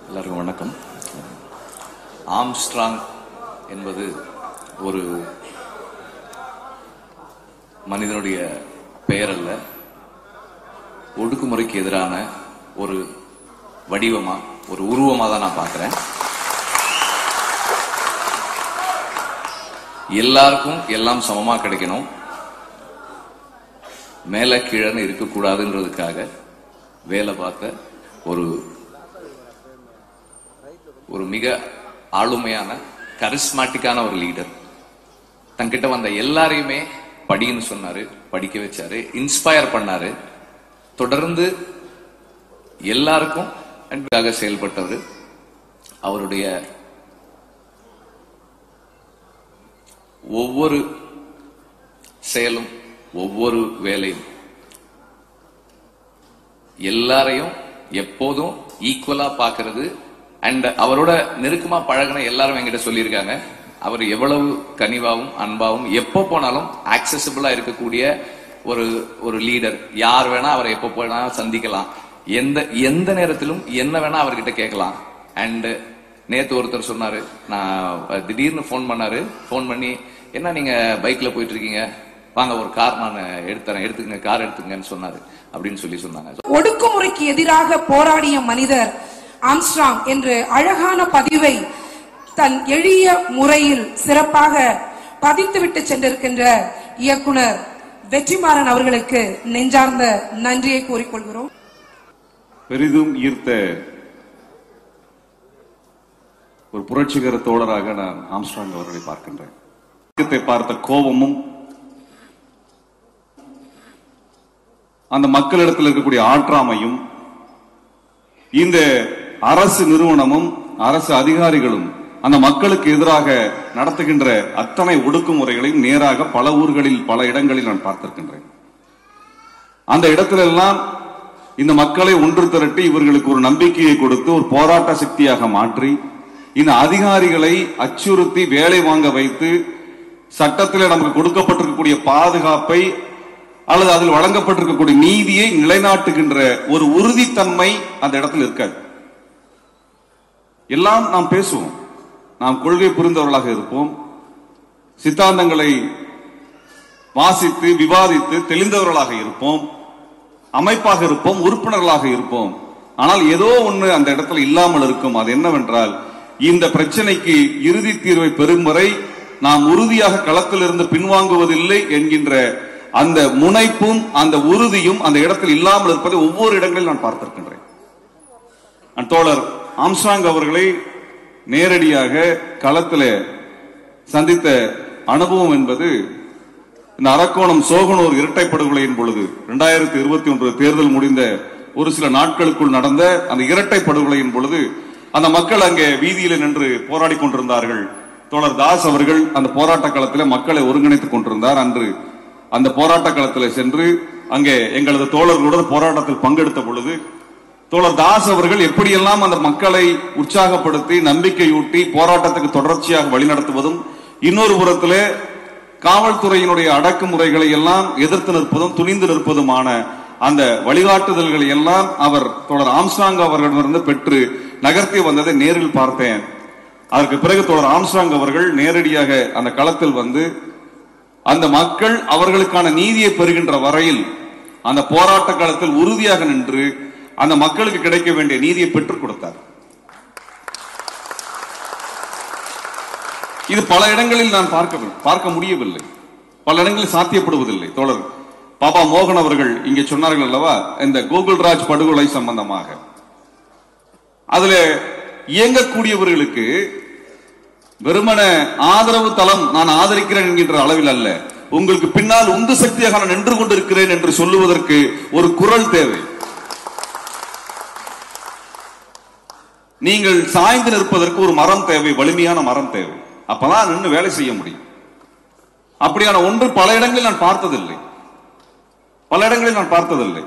எல்லாருக்கும் வணக்கம். ஆம்ஸ்ட்ராங் என்பது ஒரு மனிதனுடைய பெயர் அல்ல, ஒடுக்குமுறைக்கு எதிரான ஒரு வடிவமா, ஒரு உருவமா தான் நான் பார்க்கிறேன். எல்லாருக்கும் எல்லாம் சமமா கிடைக்கணும், மேல கீழன்னு இருக்கக்கூடாதுன்றதுக்காக வேலை பார்த்த ஒரு மிக ஆளுமையான கரிஸ்மாட்டிக்கான ஒரு லீடர். தன்கிட்ட வந்த எல்லாரையுமே படின்னு சொன்னாரு, படிக்க வச்சாரு, இன்ஸ்பயர் பண்ணாரு. தொடர்ந்து எல்லாருக்கும் அன்பாக செயல்பட்டவர். அவருடைய ஒவ்வொரு செயலும், ஒவ்வொரு வேலையும் எல்லாரையும் எப்போதும் ஈக்குவலா பாக்குறது. அண்ட் அவரோட நெருக்கமா பழகின எல்லாரும் என்கிட்ட சொல்லியிருக்காங்க, அவர் எவ்வளவு கனிவாவும் அன்பாவும் எப்போ போனாலும் ஆக்சசிபிளா இருக்கக்கூடிய ஒரு லீடர். யார் வேணா அவரை எப்போ போனா சந்திக்கலாம், எந்த நேரத்திலும் என்ன வேணா அவர்கிட்ட கேட்கலாம். அண்ட் நேத்து ஒருத்தர் சொன்னாரு, நான் திடீர்னு போன் பண்ணாரு, போன் பண்ணி என்ன நீங்க பைக்ல போயிட்டு இருக்கீங்க, வாங்க ஒரு கார் நான் எடுத்துறேன், எடுத்துக்கங்க, கார் எடுத்துங்கன்னு சொன்னாரு அப்படின்னு சொன்னாங்க. ஒடுக்குமுறைக்கு எதிராக போராடிய மனிதர் ஆம்ஸ்ட்ராங் என்று அழகான பதிவை தன் எளிய முறையில் சிறப்பாக பதித்துவிட்டு சென்றிருக்கின்ற இயக்குனர் வெற்றிமாறன் அவர்களுக்கு நெஞ்சார்ந்த நன்றியை கூறிக்கொள்கிறோம். பெரிதும் ஈர்த்த ஒரு புரட்சிகர தோழராக நான் ஆம்ஸ்ட்ராங் அவர்களை பார்க்கின்றேன். பார்த்த கோபமும் அந்த மக்களிடத்தில் இருக்கக்கூடிய ஆற்றாமையும் இந்த அரசு நிறுவனமும் அரசு அதிகாரிகளும் அந்த மக்களுக்கு எதிராக நடத்துகின்ற அத்தனை ஒடுக்குமுறைகளையும் நேராக பல ஊர்களில் பல இடங்களில் நான் பார்த்திருக்கின்றேன். அந்த இடத்திலெல்லாம் இந்த மக்களை ஒன்று திரட்டி இவர்களுக்கு ஒரு நம்பிக்கையை கொடுத்து ஒரு போராட்ட சக்தியாக மாற்றி இந்த அதிகாரிகளை அச்சுறுத்தி வேலை வாங்க வைத்து சட்டத்தில் நமக்கு கொடுக்கப்பட்டிருக்கக்கூடிய பாதுகாப்பை அல்லது அதில் வழங்கப்பட்டிருக்கக்கூடிய நீதியை நிலைநாட்டுகின்ற ஒரு உறுதித்தன்மை அந்த இடத்தில் இருக்காது. எல்லாம் நாம் பேசுவோம், நாம் கொள்கை புரிந்தவர்களாக இருப்போம், சித்தாந்தங்களை வாசித்து விவாதித்து தெளிந்தவர்களாக இருப்போம், அமைப்பாக இருப்போம், உறுப்பினர்களாக இருப்போம். ஆனால் ஏதோ ஒன்று அந்த இடத்துல இல்லாமல் இருக்கும். அது என்னவென்றால், இந்த பிரச்சனைக்கு இறுதி தீர்வை பெறும் வரை நாம் உறுதியாக களத்திலிருந்து பின்வாங்குவதில்லை என்கின்ற அந்த முனைப்பும் அந்த உறுதியும் அந்த இடத்தில் இல்லாமல் இருப்பதை ஒவ்வொரு இடங்களில் நான் பார்த்திருக்கின்றேன். தோழர் ஆம்ஸ்ட்ராங் அவர்களை நேரடியாக களத்தில் சந்தித்த அனுபவம் என்பது இந்த அரக்கோணம் சோகனூர் இரட்டை படுகொலையின் பொழுது 2021 தேர்தல் முடிந்த ஒரு சில நாட்களுக்குள் நடந்த அந்த இரட்டை படுகொலையின் பொழுது அந்த மக்கள் அங்கே வீதியில் நின்று போராடி கொண்டிருந்தார்கள். தோழர் தாஸ் அவர்கள் அந்த போராட்ட களத்தில் மக்களை ஒருங்கிணைத்துக் கொண்டிருந்தார். அன்று அந்த போராட்ட களத்தில் சென்று அங்கே எங்களது தோழர்களுடன் போராட்டத்தில் பங்கெடுத்த பொழுது தோழர் தாஸ் அவர்கள் எப்படியெல்லாம் அந்த மக்களை உற்சாகப்படுத்தி நம்பிக்கையூட்டி போராட்டத்துக்கு தொடர்ச்சியாக வழிநடத்துவதும், இன்னொரு புறத்திலே காவல்துறையினுடைய அடக்குமுறைகளை எல்லாம் எதிர்த்து நிற்பதும் துணிந்து நிற்பதுமான அந்த வழிகாட்டுதல்களை எல்லாம் அவர் தோழர் ஆம்ஸ்ட்ராங் அவர்களிடமிருந்து பெற்று நகர்த்தி வந்ததை நேரில் பார்த்தேன். அதற்கு பிறகு தோழர் ஆம்ஸ்ட்ராங் அவர்கள் நேரடியாக அந்த களத்தில் வந்து அந்த மக்கள் அவர்களுக்கான நீதியை பெறுகின்ற வரையில் அந்த போராட்ட காலத்தில் உறுதியாக நின்று அந்த மக்களுக்கு கிடைக்க வேண்டிய நீதியை பெற்றுக் கொடுத்தார். இது பல இடங்களில் நான் பார்க்க முடியவில்லை, பல இடங்களில் சாத்தியப்படுவதில்லை. தோழர் பாபா மோகன் அவர்கள் இங்கே சொன்னார்கள் அல்லவா, இந்த கோகுல்ராஜ் படுகொலை சம்பந்தமாக அதுல இயங்கக்கூடியவர்களுக்கு வெறுமன ஆதரவு தளம் நான் ஆதரிக்கிறேன் என்கின்ற அளவில் அல்ல, உங்களுக்கு பின்னால் உந்து சக்தியாக நான் நின்று கொண்டிருக்கிறேன் என்று சொல்லுவதற்கு ஒரு குரல் தேவை. நீங்கள் சாய்ந்து நிற்பதற்கு ஒரு மரம் தேவை, வலிமையான மரம் தேவை. அப்பதான் நின்று வேலை செய்ய முடியும். அப்படியான ஒன்று பல இடங்களில் நான் பார்த்ததில்லை, பல இடங்களில் நான் பார்த்ததில்லை.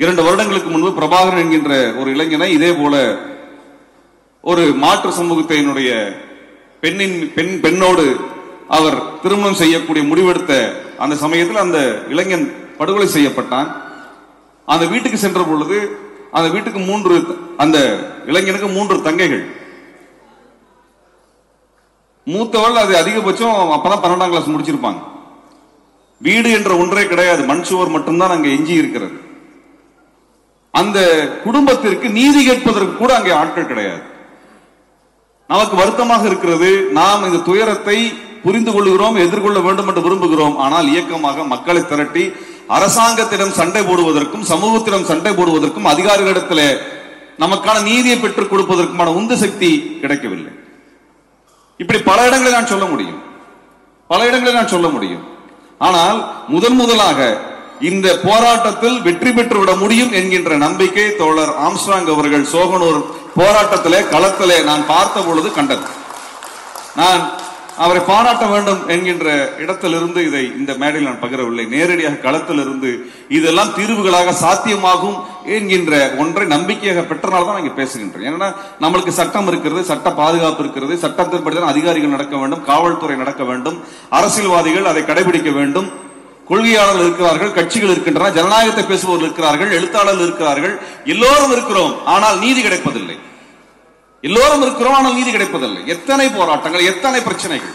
2 வருடங்களுக்கு முன்பு பிரபாகரன் என்கின்ற ஒரு இளைஞனை இதே போல ஒரு மாற்று சமூகத்தினுடைய பெண்ணோடு அவர் திருமணம் செய்யக்கூடிய முடிவெடுத்த அந்த சமயத்தில் அந்த இளைஞன் படுகொலை செய்யப்பட்டான். அந்த வீட்டுக்கு சென்ற பொழுது அந்த வீட்டுக்கு 3 அந்த இளைஞனுக்கு 3 தங்கைகள். மூத்தவள் அது அதிகபட்சம் அப்பதான் 12ஆம் கிளாஸ் முடிச்சிருப்பாங்க. வீடு என்ற ஒன்றே கிடையாது, மண் சுவர் மட்டும்தான் அங்கே எஞ்சி இருக்கிறது. அந்த குடும்பத்திற்கு நீதி கேட்பதற்கு கூட அங்கே ஆட்கள் கிடையாது. நமக்கு வருத்தமாக இருக்கிறது. நாம் இந்த துயரத்தை புரிந்து கொள்கிறோம், எதிர்கொள்ள வேண்டும் என்று விரும்புகிறோம். ஆனால் இயக்கமாக மக்களை திரட்டி அரசாங்கத்திடம் சண்டை போடுவதற்கும் சமூகத்திடம் சண்டை போடுவதற்கும் அதிகாரிகளிடத்தில் நமக்கான நீதியை பெற்றுக் கொடுப்பதற்குமான உந்து சக்தி கிடைக்கவில்லை. இப்படி பல இடங்களை நான் சொல்ல முடியும். ஆனால் முதலாக இந்த போராட்டத்தில் வெற்றி பெற்றுவிட முடியும் என்கின்ற நம்பிக்கை தோழர் ஆம்ஸ்ட்ராங் அவர்கள் சோகனூர் போராட்டத்திலே களத்திலே நான் பார்த்த பொழுது கண்டது. நான் அவரை பாராட்ட வேண்டும் என்கின்ற இடத்திலிருந்து இதை இந்த மேடையில் நான் பகிரவில்லை. நேரடியாக களத்திலிருந்து இதெல்லாம் தீர்வுகளாக சாத்தியமாகும் என்கின்ற ஒன்றை நம்பிக்கையாக பெற்றனால தான் இங்க பேசுகின்றேன். ஏன்னா நம்மளுக்கு சட்டம் இருக்கிறது, சட்ட பாதுகாப்பு இருக்கிறது, சட்டத்தின்படிதான் அதிகாரிகள் நடக்க வேண்டும், காவல்துறை நடக்க வேண்டும், அரசியல்வாதிகள் அதை கடைபிடிக்க வேண்டும், கொள்கையாளர்கள் இருக்கிறார்கள், கட்சிகள் இருக்கின்றன, ஜனநாயகத்தை பேசுபவர்கள் இருக்கிறார்கள், எழுத்தாளர்கள் இருக்கிறார்கள், எல்லோரும் இருக்கிறோம். ஆனால் நீதி கிடைப்பதில்லை. எத்தனை போராட்டங்கள், எத்தனை பிரச்சனைகள்.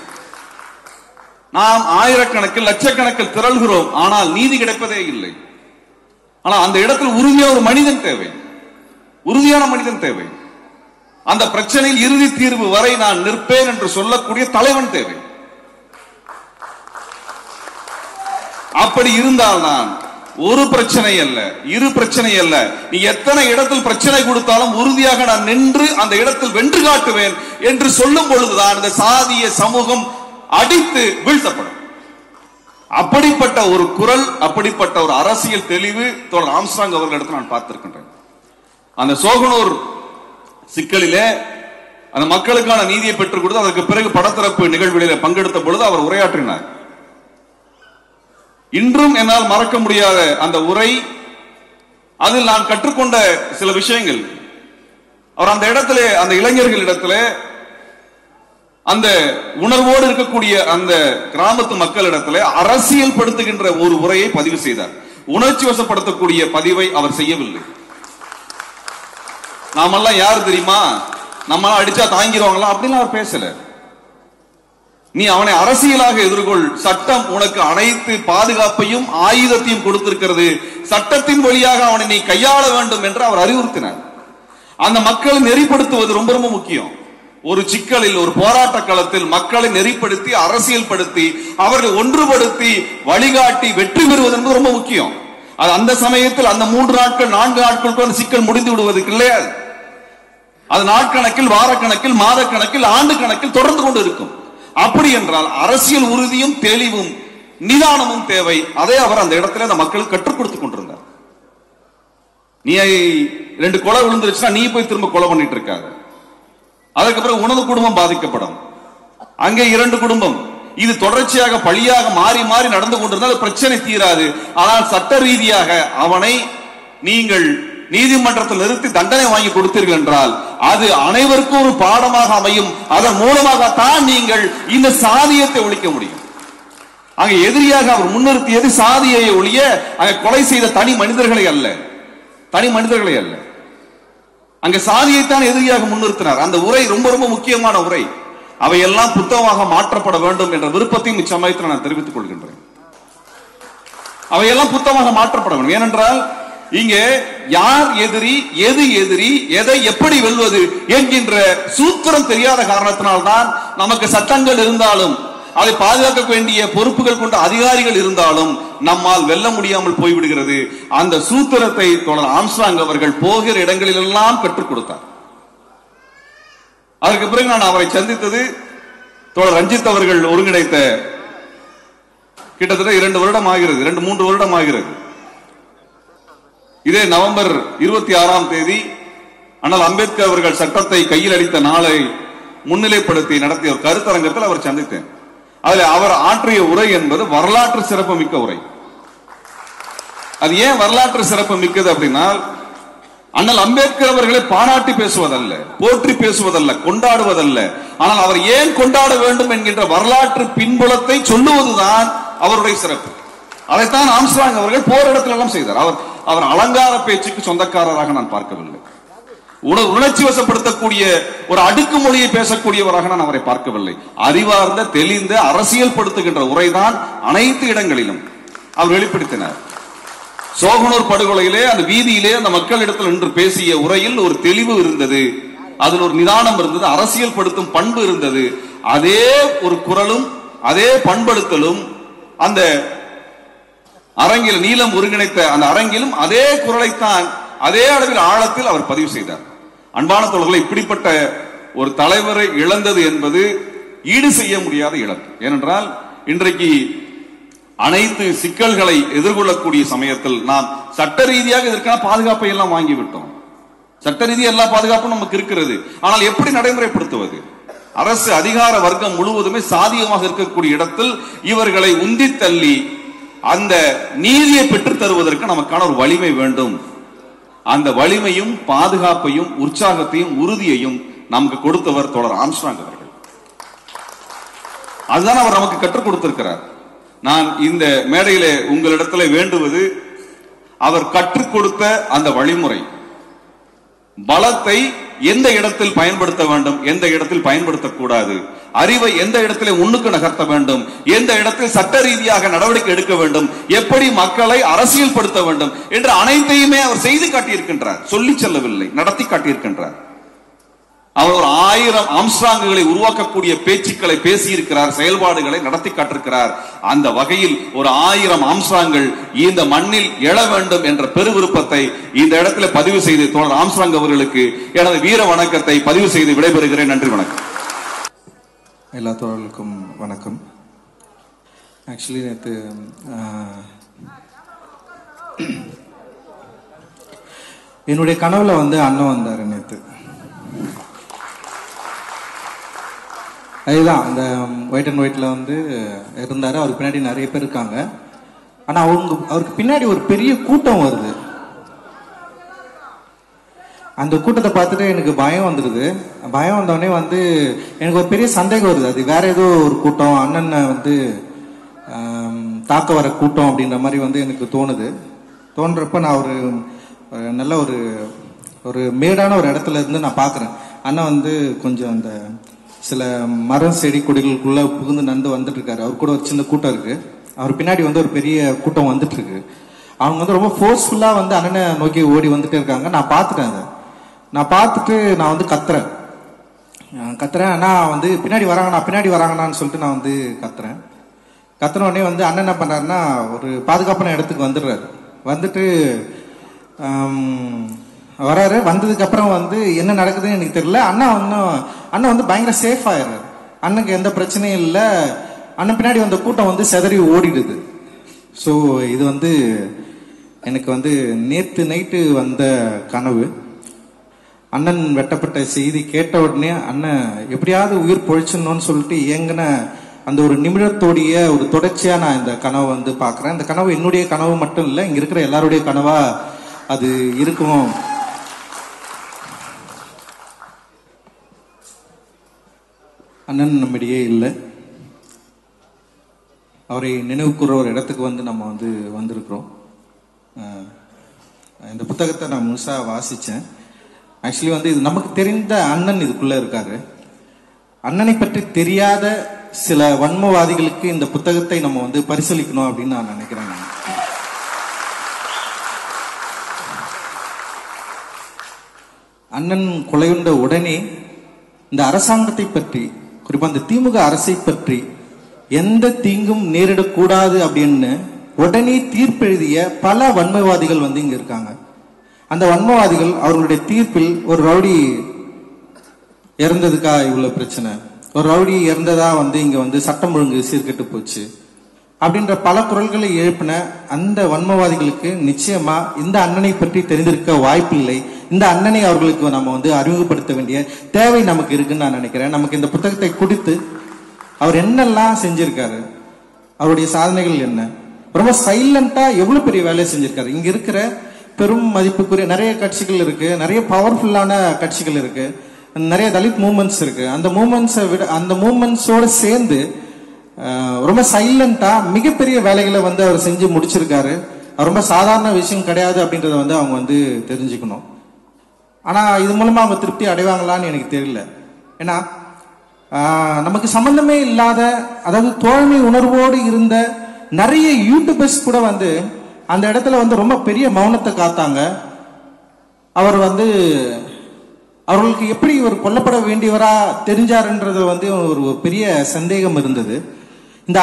நாம் ஆயிரக்கணக்கில் லட்சக்கணக்கில் திரள்கிறோம், ஆனால் நீதி கிடைப்பதே இல்லை. ஆனால் அந்த இடத்தில் உறுதியான ஒரு மனிதன் தேவை. அந்த பிரச்சனையில் இறுதி தீர்வு வரை நான் நிற்பேன் என்று சொல்லக்கூடிய தலைவன் தேவை. அப்படி இருந்தால் நான் ஒரு பிரச்சனை அல்ல, இரு பிரச்சனை அல்ல, நீ எத்தனை இடத்தில் பிரச்சனை கொடுத்தாலும் உறுதியாக நான் நின்று அந்த இடத்தில் வென்று காட்டுவேன் என்று சொல்லும் பொழுதுதான் இந்த சாதிய சமூகம் அடித்து வீழ்த்தப்படும். அப்படிப்பட்ட ஒரு குரல், அப்படிப்பட்ட ஒரு அரசியல் தெளிவு தோழர் ஆம்ஸ்ட்ராங் அவர்களிடத்தில் நான் பார்த்திருக்கின்றேன். அந்த சோகனூர் சிக்கலிலே அந்த மக்களுக்கான நீதியை பெற்றுக் கொடுத்து அதற்கு பிறகு படத்திறப்பு நிகழ்வுகளில் பங்கெடுத்த பொழுது அவர் உரையாற்றினார். இன்றும் என்னால் மறக்க முடியாத அந்த உரை, அதில் நான் கற்றுக்கொண்ட சில விஷயங்கள். அவர் அந்த இடத்திலே, அந்த இளைஞர்களிடத்திலே, அந்த உணர்வோடு இருக்கக்கூடிய அந்த கிராமத்து மக்களிடத்திலே அரசியல் படுத்துகின்ற ஒரு உரையை பதிவு செய்தார். உணர்ச்சி வசப்படுத்தக்கூடிய பதிவை அவர் செய்யவில்லை. நாமெல்லாம் யாரு தெரியுமா, நம்ம அடிச்சா தாங்கிடுவாங்களா அப்படின்னு அவர் பேசல. நீ அவனை அரசியலாக எதிர்கொள், சட்டம் உனக்கு அனைத்து பாதுகாப்பையும் ஆயுதத்தையும் கொடுத்திருக்கிறது, சட்டத்தின் வழியாக அவனை நீ கையாள வேண்டும் என்று அவர் அறிவுறுத்தினார். அந்த மக்களை நெறிப்படுத்துவது ரொம்ப ரொம்ப முக்கியம். ஒரு சிக்கலில், ஒரு போராட்ட களத்தில் மக்களை நெறிப்படுத்தி அரசியல் படுத்தி அவர்களை ஒன்றுபடுத்தி வழிகாட்டி வெற்றி பெறுவது என்பது ரொம்ப முக்கியம். அது அந்த சமயத்தில் அந்த 3 நாட்கள் 4 நாட்களுக்கு சிக்கல் முடிந்து விடுவது கிடையாது. அது நாட்கணக்கில், வாரக்கணக்கில், மாத கணக்கில், ஆண்டு கணக்கில் தொடர்ந்து கொண்டு இருக்கும். அப்படி என்றால் அரசியல் உறுதியும் தெளிவும் நிதானமும் தேவை. அதை அவர் அந்த இடத்துல அந்த மக்களுக்கு கற்றுக் கொடுத்துக் கொண்டிருந்தார். நீ 2 கொலை விழுந்துருச்சுன்னா நீ போய் திரும்ப கொலை பண்ணிட்டு இருக்காத. அதுக்கு பிறகு உனது குடும்பம் பாதிக்கப்படும், அங்கே 2 குடும்பம், இது தொடர்ச்சியாக பழியாக மாறி மாறி நடந்து கொண்டிருந்தால் பிரச்சனை தீராது. ஆனால் சட்ட ரீதியாக அவனை நீங்கள் நீதிமன்றத்தில் நிறுத்தி தண்டனை வாங்கி கொடுத்தீர்கள் என்றால் அது அனைவருக்கும் ஒரு பாடமாக அமையும். அதன் மூலமாகத்தான் நீங்கள் இந்த சாதியத்தை ஒழிக்க முடியும். அங்கே எதிரியாக அவர் முன்னிறுத்தியது சாதியை ஒழிய அங்கே கொலை செய்த தனி மனிதர்களை அல்ல. அங்க சாதியைத்தான் எதிரியாக முன்னிறுத்தினார். அந்த உரை ரொம்ப ரொம்ப முக்கியமான உரை. அவையெல்லாம் புத்தகமாக மாற்றப்பட வேண்டும் என்ற விருப்பத்தையும் இச்சமயத்தில் நான் தெரிவித்துக் கொள்கின்றேன். அவையெல்லாம் புத்தகமாக மாற்றப்பட வேண்டும். ஏனென்றால் இங்கே யார் எதிரி, எது எதிரி, எதை எப்படி வெல்வது என்கின்ற சூத்திரம் தெரியாத காரணத்தினால்தான் நமக்கு சட்டங்கள் இருந்தாலும் அதை பாதுகாக்க வேண்டிய பொறுப்புகள் கொண்ட அதிகாரிகள் இருந்தாலும் நம்மால் வெல்ல முடியாமல் போய்விடுகிறது. அந்த சூத்திரத்தை தோழர் ஆம்ஸ்ட்ராங் அவர்கள் போகிற இடங்களில் எல்லாம் கற்றுக் கொடுத்தார். அதற்கு பிறகு நான் அவரை சந்தித்தது தோழர் ரஞ்சித் அவர்கள் ஒருங்கிணைத்த கிட்டத்தட்ட 2 வருடம் ஆகிறது, 2-3 வருடம் ஆகிறது. இதே நவம்பர் 26ஆம் தேதி அண்ணல் அம்பேத்கர் அவர்கள் சட்டத்தை கையில் அளித்த நாளை முன்னிலைப்படுத்தி நடத்திய ஒரு கருத்தரங்கத்தில் அவர் சந்தித்தேன். அதில் அவர் ஆற்றிய உரை என்பது வரலாற்று சிறப்பு மிக்க உரை. அது ஏன் வரலாற்று சிறப்பு மிக்கது அப்படின்னா, அண்ணல் அம்பேத்கர் அவர்களை பாராட்டி பேசுவதல்ல, போற்றி பேசுவதல்ல, கொண்டாடுவதல்ல, ஆனால் அவர் ஏன் கொண்டாட வேண்டும் என்கின்ற வரலாற்று பின்புலத்தை சொல்லுவதுதான் அவருடைய சிறப்பு. அதைத்தான் ஆம்ஸ்ட்ராங் அவர்கள் போரிடத்துல எல்லாம் செய்தார். அவர் அலங்கார பேச்சுக்கு சொந்தக்காரராக நான் பார்க்கவில்லை. உணர்ச்சி வசப்படுத்தக்கூடிய ஒரு அடுக்குமொழியை பேசக்கூடியவராக நான் அவரை பார்க்கவில்லை. அறிவார்ந்த தெளிந்த அரசியல் படுத்துகின்ற உரைதான் அனைத்து இடங்களிலும் அவர் வெளிப்படுத்தினார். சோகனூர் படுகொலையிலே அந்த வீதியிலே அந்த மக்களிடத்தில் நின்று பேசிய உரையில் ஒரு தெளிவு இருந்தது, அதில் ஒரு நிதானம் இருந்தது, அரசியல் படுத்தும் பண்பு இருந்தது. அதே ஒரு குரலும் அதே பண்படுத்தலும் அந்த அரங்கில் நீலம் ஒருங்கிணைத்த அந்த அரங்கிலும் அதே குரலைத்தான் அதே அளவில் ஆழத்தில் அவர் பதிவு செய்தார். அன்பான தோழர்களே, இப்படிப்பட்ட ஒரு தலைவரை இழந்தது என்பது ஈடு செய்ய முடியாத இழப்பு. ஏனென்றால் இன்றைக்கு அனைத்து சிக்கல்களை எதிர்கொள்ளக்கூடிய சமயத்தில் நாம் சட்ட ரீதியாக இதற்கான பாதுகாப்பை எல்லாம் வாங்கிவிட்டோம். சட்ட ரீதியாக எல்லா பாதுகாப்பும் நமக்கு இருக்கிறது. ஆனால் எப்படி நடைமுறைப்படுத்துவது? அரசு அதிகார வர்க்கம் முழுவதுமே சாதியமாக இருக்கக்கூடிய இடத்தில் இவர்களை உந்தி தள்ளி அந்த நீதியை பெற்றுத் தருவதற்கு நமக்கான ஒரு வலிமை வேண்டும். அந்த வலிமையும் பாதுகாப்பையும் உற்சாகத்தையும் உறுதியையும் நமக்கு கொடுத்தவர் தோழர் ஆம்ஸ்ட்ராங் அவர்கள். அதுதான் அவர் நமக்கு கற்றுக் கொடுத்திருக்கிறார். நான் இந்த மேடையிலே உங்களிடத்தில் வேண்டுவது, அவர் கற்றுக் கொடுத்த அந்த வழிமுறை, பலத்தை எந்த இடத்தில் பயன்படுத்த வேண்டும், எந்த இடத்தில் பயன்படுத்தக்கூடாது, அறிவை எந்த இடத்தில் முன்னுக்கு நகர்த்த வேண்டும், எந்த இடத்தில் சட்ட ரீதியாக நடவடிக்கை எடுக்க வேண்டும், எப்படி மக்களை அரசியல் படுத்த வேண்டும் என்று அனைத்தையுமே அவர் செய்து காட்டியிருக்கின்றார். சொல்லி செல்லவில்லை, நடத்தி காட்டியிருக்கின்றார். அவர் ஒரு 1000 ஆம்ஸ்ட்ராங்குகளை உருவாக்கக்கூடிய பேச்சுக்களை பேசியிருக்கிறார், செயல்பாடுகளை நடத்தி காட்டிருக்கிறார். அந்த வகையில் ஒரு 1000 ஆம்ஸ்ட்ராங்கள் இந்த மண்ணில் எழ வேண்டும் என்ற பெருவிருப்பத்தை இந்த இடத்துல பதிவு செய்து தோழர் ஆம்ஸ்ட்ராங் அவர்களுக்கு எனது வீர வணக்கத்தை பதிவு செய்து விடைபெறுகிறேன். நன்றி, வணக்கம். எல்லா தோழர்களுக்கும் வணக்கம். ஆக்சுவலி நேற்று என்னுடைய கனவுல அண்ணன் வந்தார். நேற்று அதுதான் அந்த ஒயிட் அண்ட் ஒயிட்ல இருந்தாரு. அவருக்கு பின்னாடி நிறைய பேர் இருக்காங்க. ஆனா அவருக்கு பின்னாடி ஒரு பெரிய கூட்டம் வருது. அந்த கூட்டத்தை பார்த்துட்டு எனக்கு பயம் வந்துடுது. பயம் வந்தோடனே எனக்கு ஒரு பெரிய சந்தேகம் வருது. அது வேற ஏதோ ஒரு கூட்டம், அண்ணனை தாக்க வர கூட்டம் அப்படின்ற மாதிரி எனக்கு தோணுது. தோன்றப்ப நான் ஒரு நல்ல ஒரு மேடான ஒரு இடத்துல இருந்து நான் பார்க்குறேன். அண்ணன் கொஞ்சம் அந்த சில மரம் செடி கொடிகளுக்குள்ள புகுந்து நடந்து வந்துட்டு இருக்காரு. அவர் கூட ஒரு சின்ன கூட்டம் இருக்கு. அவர் பின்னாடி ஒரு பெரிய கூட்டம் வந்துட்டு இருக்கு. அவங்க ரொம்ப ஃபோர்ஸ்ஃபுல்லா அண்ணனை நோக்கி ஓடி வந்துட்டே இருக்காங்க. நான் பார்த்துட்டேன். அதை நான் பார்த்துட்டு நான் கத்துறேன். ஆனா பின்னாடி வராங்கன்னு சொல்லிட்டு நான் கத்துன உடனே அண்ணன் என்ன பண்றாருன்னா ஒரு பாதுகாப்பான இடத்துக்கு வந்துடுறாரு. வந்துட்டு வராரு. வந்ததுக்கு அப்புறம் என்ன நடக்குதுன்னு எனக்கு தெரியல. அண்ணன் பயங்கர சேஃப் ஆயிடுறாரு. அண்ணனுக்கு எந்த பிரச்சனையும் இல்லை. அண்ணன் பின்னாடி கூட்டம் செதறி ஓடிடுது. ஸோ இது எனக்கு நேற்று நைட்டு வந்த கனவு. அண்ணன் வெட்டப்பட்ட செய்தி கேட்ட உடனே அண்ணன் எப்படியாவது உயிர் பொழிச்சிடணும்னு சொல்லிட்டு இயங்கின அந்த ஒரு நிமிடத்தோடைய ஒரு தொடர்ச்சியா நான் இந்த கனவை பார்க்குறேன். இந்த கனவு என்னுடைய கனவு மட்டும் இல்லை, இங்க இருக்கிற எல்லாருடைய கனவா அது இருக்கும். அண்ணன் நம்மிடையே இல்லை. அவரை நினைவு கூற ஒரு இடத்துக்கு நம்ம வந்திருக்கிறோம். இந்த புத்தகத்தை நான் முழுசா வாசிச்சேன். ஆக்சுவலி இது நமக்கு தெரிந்த அண்ணன் இதுக்குள்ள இருக்காரு. அண்ணனை பற்றி தெரியாத சில வன்மவாதிகளுக்கு இந்த புத்தகத்தை நம்ம பரிசீலிக்கணும் அப்படின்னு நான் நினைக்கிறேன். அண்ணன் கொலையுண்ட உடனே இந்த அரசாங்கத்தை பற்றி, குறிப்பா இந்த திமுக அரசை பற்றி எந்த தீங்கும் நேரிடக்கூடாது அப்படின்னு உடனே தீர்ப்பெழுதிய பல வன்மவாதிகள் இங்க இருக்காங்க. அந்த வன்மவாதிகள் அவர்களுடைய தீர்ப்பில் ஒரு ரவுடி இறந்ததுக்கா இவ்வளவு பிரச்சனை, ஒரு ரவுடி இறந்ததா இங்க சட்டம் ஒழுங்கு சீர்கெட்டு போச்சு அப்படின்ற பல குரல்களை எழுப்பின அந்த வன்மவாதிகளுக்கு நிச்சயமா இந்த அண்ணனை பற்றி தெரிந்திருக்க வாய்ப்பில்லை. இந்த அண்ணனை அவர்களுக்கு நம்ம அறிமுகப்படுத்த வேண்டிய தேவை நமக்கு இருக்குன்னு நான் நினைக்கிறேன். நமக்கு இந்த புத்தகத்தை கொடுத்து அவர் என்னெல்லாம் செஞ்சிருக்காரு, அவருடைய சாதனைகள் என்ன, ரொம்ப சைலண்டா எவ்வளவு பெரிய வேலையை செஞ்சிருக்காரு. இங்க இருக்கிற பெரும் மதிப்புக்குரிய நிறைய கட்சிகள் இருக்கு, நிறைய பவர்ஃபுல்லான கட்சிகள் இருக்கு, நிறைய தலித் மூவ்மெண்ட்ஸ் இருக்கு. அந்த மூவ்மெண்ட்ஸை விட அந்த மூவ்மெண்ட்ஸோட சேர்ந்து ரொம்ப சைலண்டா மிகப்பெரிய வேலைகளை வந்து அவர் செஞ்சு முடிச்சிருக்காரு. ரொம்ப சாதாரண விஷயம் கிடையாது அப்படின்றத வந்து அவங்க வந்து தெரிஞ்சுக்கணும். ஆனா இது மூலமா அவங்க திருப்தி அடைவாங்களான்னு எனக்கு தெரியல. ஏன்னா நமக்கு சம்பந்தமே இல்லாத, அதாவது தோழமை உணர்வோடு இருந்த நிறைய யூடியூபர்ஸ் கூட வந்து அந்த இடத்துல வந்து ரொம்ப பெரிய மௌனத்தை காத்தாங்க. அவர் வந்து அவர்களுக்கு எப்படி இவர் கொல்லப்பட வேண்டியவரா தெரிஞ்சாருன்றது வந்து ஒரு பெரிய சந்தேகம் இருந்தது. இந்த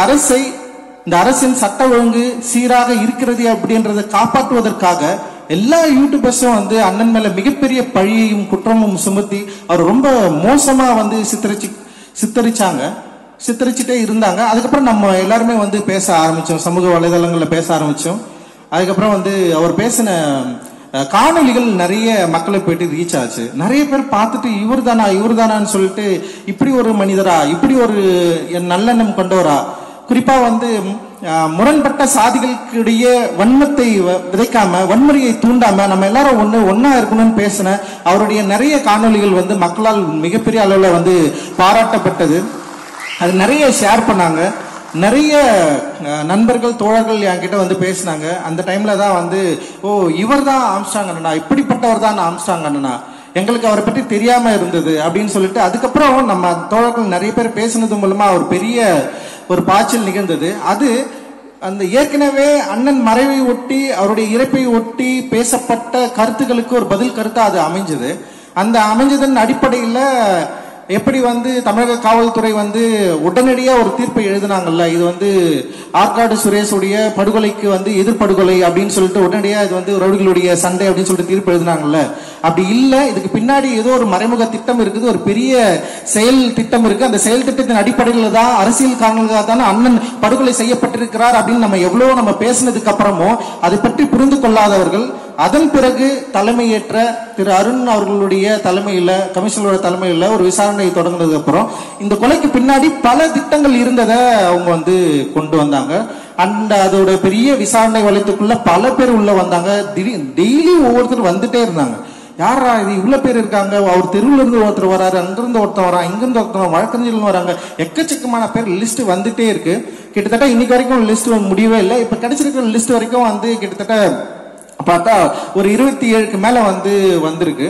அரசின் சட்ட ஒழுங்கு சீராக இருக்கிறது அப்படின்றத காப்பாற்றுவதற்காக எல்லா யூடியூபர்ஸும் வந்து அண்ணன் மேல மிகப்பெரிய பழியையும் குற்றமும் சுமத்தி அவர் ரொம்ப மோசமா வந்து சித்தரிச்சுட்டே இருந்தாங்க. அதுக்கப்புறம் நம்ம எல்லாருமே வந்து பேச ஆரம்பிச்சோம், சமூக வலைதளங்கள்ல பேச ஆரம்பிச்சோம். அதுக்கப்புறம் வந்து அவர் பேசின காணொலிகள் நிறைய மக்களை போயிட்டு ரீச் ஆச்சு. நிறைய பேர் பார்த்துட்டு இவர்தானான்னு சொல்லிட்டு, இப்படி ஒரு மனிதரா, இப்படி ஒரு நல்லெண்ணம் கொண்டவரா, குறிப்பா வந்து முரண்பட்ட சாதிகளுக்கிடையே வன்மத்தை விதைக்காம, வன்முறையை தூண்டாம நம்ம எல்லாரும் ஒன்னா இருக்கணும்னு பேசின அவருடைய நிறைய காணொலிகள் வந்து மக்களால் மிகப்பெரிய அளவுல வந்து பாராட்டப்பட்டது. அது நிறைய ஷேர் பண்ணாங்க. நிறைய நண்பர்கள் தோழர்கள் என்கிட்ட வந்து பேசினாங்க. அந்த டைம்ல தான் வந்து, ஓ இவர் தான் ஆம்ஸ்ட்ராங் அண்ணனா, இப்படிப்பட்டவர் தான் ஆம்ஸ்ட்ராங் அண்ணனா, எங்களுக்கு அவரை பற்றி தெரியாம இருந்தது அப்படின்னு சொல்லிட்டு அதுக்கப்புறம் நம்ம தோழர்கள் நிறைய பேர் பேசினது மூலமா ஒரு பெரிய ஒரு பாய்ச்சல் நிகழ்ந்தது. அது அந்த ஏற்கனவே அண்ணன் மறைவை ஒட்டி அவருடைய இறப்பை ஒட்டி பேசப்பட்ட கருத்துக்களுக்கு ஒரு பதில் கருத்தா அது அமைஞ்சது. அந்த அமைஞ்சதன் அடிப்படையில் எப்படி வந்து தமிழக காவல்துறை வந்து உடனடியா ஒரு தீர்ப்பை எழுதினாங்கல்ல, இது வந்து ஆற்காடு சுரேஷுடைய படுகொலைக்கு வந்து எதிர்படுகொலை அப்படின்னு சொல்லிட்டு உடனடியா இது வந்து ரவுடிகளுடைய சண்டை அப்படின்னு சொல்லிட்டு தீர்ப்பு எழுதினாங்கல்ல. அப்படி இல்ல, இதுக்கு பின்னாடி ஏதோ ஒரு மறைமுக திட்டம் இருக்குது, ஒரு பெரிய செயல் திட்டம் இருக்கு. அந்த செயல் திட்டத்தின் அடிப்படையில் தான், அரசியல் காரணங்களுக்காக தானே அண்ணன் படுகொலை செய்யப்பட்டிருக்கிறார் அப்படின்னு நம்ம எவ்வளவு நம்ம பேசினதுக்கு அப்புறமும் அதை பற்றி புரிந்து கொள்ளாதவர்கள் அதன் பிறகு தலைமையேற்ற திரு அருண் அவர்களுடைய தலைமையில, கமிஷனரோட தலைமையில ஒரு விசாரணை தொடங்கினதுக்கு அப்புறம் இந்த கொலைக்கு பின்னாடி பல திட்டங்கள் இருந்ததை அவங்க வந்து கொண்டு வந்தாங்க. அண்ட் அதோட பெரிய விசாரணை வளையத்துக்குள்ள பல பேர் உள்ள வந்தாங்க. டெய்லி ஒவ்வொருத்தரும் வந்துட்டே இருந்தாங்க. யாரா இது, இவ்வளவு பேர் இருக்காங்க, அவர் தெருவுல இருந்து ஒருத்தர் வராரு, அங்கிருந்து ஒருத்தர் வரான், இங்கிருந்து ஒருத்தர், வழக்கறிஞர்கள் வராங்க, எக்கச்சக்கமான பேர் லிஸ்ட் வந்துட்டே இருக்கு. கிட்டத்தட்ட இன்னைக்கு வரைக்கும் லிஸ்ட் முடியவே இல்லை. இப்ப கிடைச்சிருக்கிற லிஸ்ட் வரைக்கும் வந்து கிட்டத்தட்ட பார்த்தா ஒரு 27க்கு மேல வந்து வந்திருக்கு.